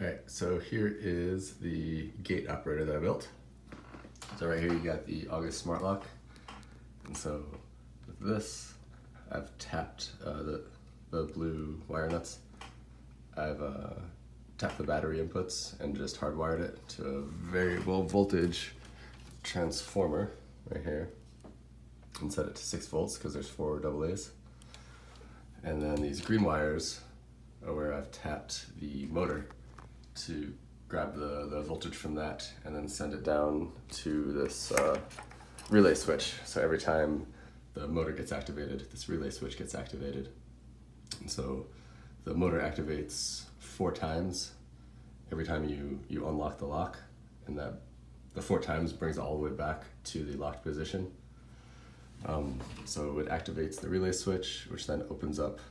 Alright, so here is the gate operator that I built. So right here you got the August smart lock. And so with this, I've tapped the blue wire nuts. I've tapped the battery inputs and just hardwired it to a variable voltage transformer right here and set it to 6 volts because there's 4 AA's. And then these green wires are where I've tapped the motor to grab the voltage from that and then send it down to this relay switch. So every time the motor gets activated, this relay switch gets activated. And so the motor activates 4 times every time you unlock the lock, and that the 4 times brings it all the way back to the locked position. So it activates the relay switch, which then opens up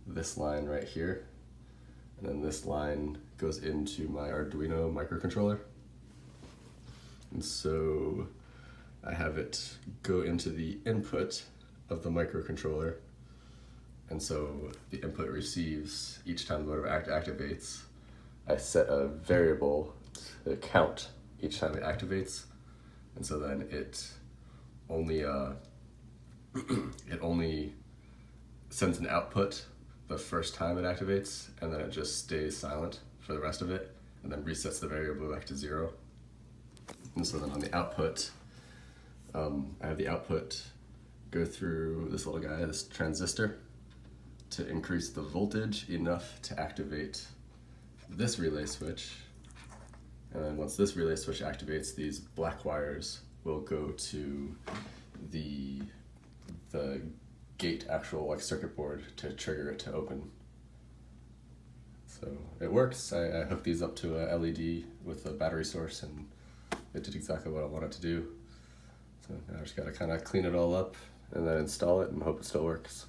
this line right here. And then this line goes into my Arduino microcontroller. And so I have it go into the input of the microcontroller. And so the input receives each time the motor activates. I set a variable to count each time it activates. And so then it only sends an output the first time it activates, and then it just stays silent for the rest of it, and then resets the variable back to 0. And so then on the output, I have the output go through this little guy, this transistor, to increase the voltage enough to activate this relay switch. And then once this relay switch activates, these black wires will go to the gate actual circuit board to trigger it to open. So it works. I hooked these up to a LED with a battery source, and it did exactly what I wanted to do. So now I just gotta kind of clean it all up and then install it and hope it still works.